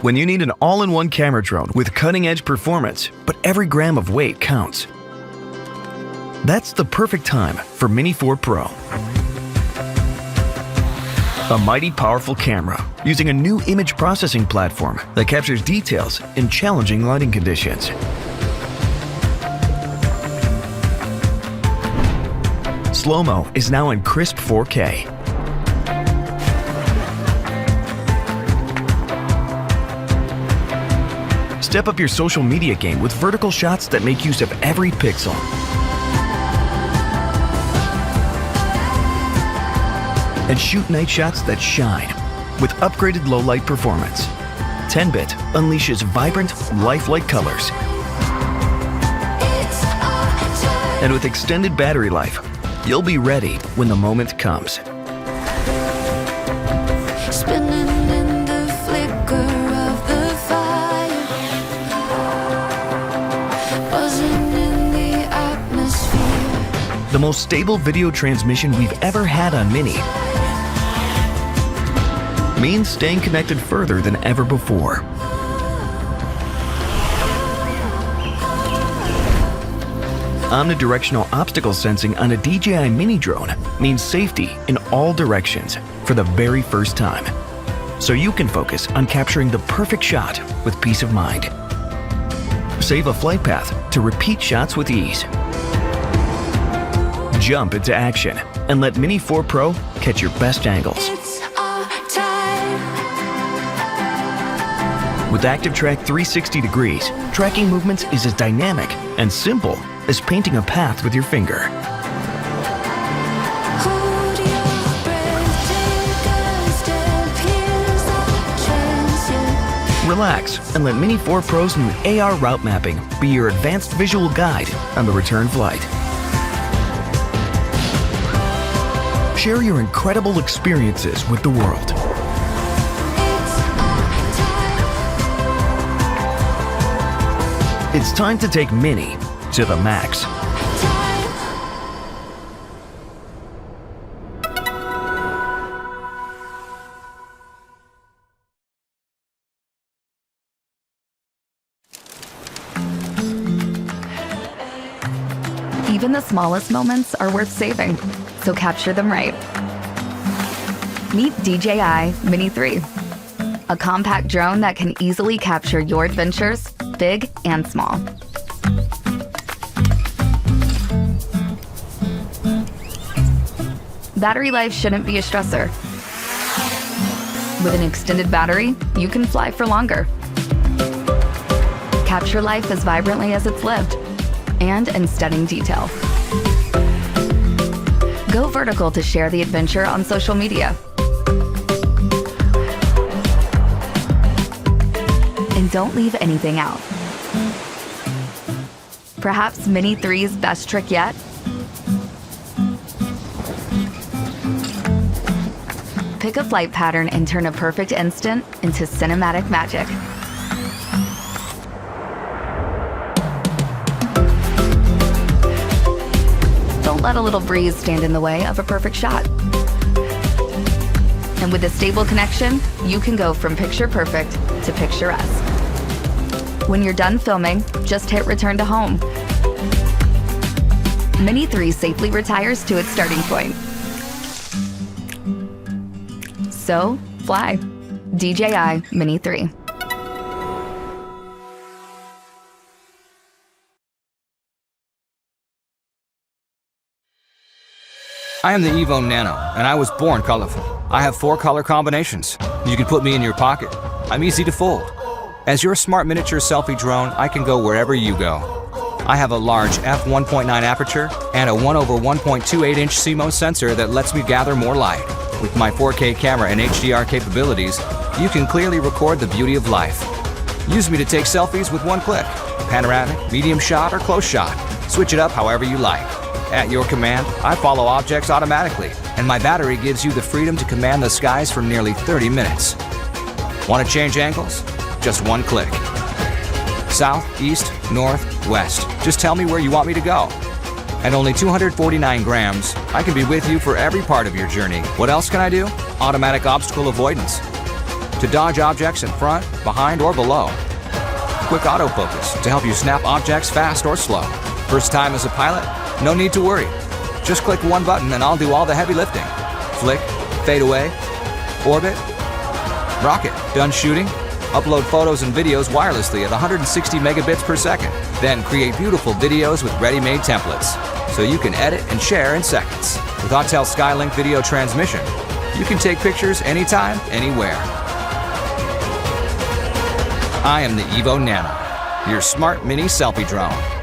When you need an all-in-one camera drone with cutting-edge performance, but every gram of weight counts. That's the perfect time for Mini 4 Pro. A mighty powerful camera using a new image processing platform that captures details in challenging lighting conditions. Slow-mo is now in crisp 4K. Step up your social media game with vertical shots that make use of every pixel. And shoot night shots that shine with upgraded low-light performance. 10-bit unleashes vibrant, lifelike colors. And with extended battery life, you'll be ready when the moment comes. Spinning in the flicker of the fire, buzzing in the atmosphere. The most stable video transmission we've ever had on Mini means staying connected further than ever before. Omnidirectional obstacle sensing on a DJI Mini drone means safety in all directions for the very first time, so you can focus on capturing the perfect shot with peace of mind. Save a flight path to repeat shots with ease. Jump into action and let Mini 4 Pro catch your best angles. It's our time. With Active Track 360 degrees, tracking movements is as dynamic and simple as painting a path with your finger. Hold your breath, take a step, here's the chance, yeah. Relax and let Mini 4 Pro's new AR route mapping be your advanced visual guide on the return flight. Share your incredible experiences with the world. It's time to take Mini to the max. Even the smallest moments are worth saving, so capture them right. Meet DJI Mini 3, a compact drone that can easily capture your adventures, big and small. Battery life shouldn't be a stressor. With an extended battery, you can fly for longer. Capture life as vibrantly as it's lived, and in stunning detail. Go vertical to share the adventure on social media. And don't leave anything out. Perhaps Mini 3's best trick yet? Pick a flight pattern and turn a perfect instant into cinematic magic. Don't let a little breeze stand in the way of a perfect shot. And with a stable connection, you can go from picture perfect to picturesque. When you're done filming, just hit return to home. Mini 3 safely retires to its starting point. So, fly. DJI Mini 3. I am the Evo Nano, and I was born colorful. I have 4 color combinations. You can put me in your pocket. I'm easy to fold. As your smart miniature selfie drone, I can go wherever you go. I have a large f1.9 aperture and a 1/1.28-inch CMOS sensor that lets me gather more light. With my 4K camera and HDR capabilities, you can clearly record the beauty of life. Use me to take selfies with one click. Panoramic, medium shot, or close shot. Switch it up however you like. At your command, I follow objects automatically, and my battery gives you the freedom to command the skies for nearly 30 minutes. Want to change angles? Just one click. South, east, north, west. Just tell me where you want me to go. At only 249 grams, I can be with you for every part of your journey. What else can I do? Automatic obstacle avoidance. to dodge objects in front, behind, or below. Quick autofocus to help you snap objects fast or slow. First time as a pilot? No need to worry. Just click one button and I'll do all the heavy lifting. Flick, fade away, orbit, rocket. Done shooting? Upload photos and videos wirelessly at 160 megabits per second. Then create beautiful videos with ready-made templates, so you can edit and share in seconds. With Autel Skylink video transmission, you can take pictures anytime, anywhere. I am the Evo Nano, your smart mini selfie drone.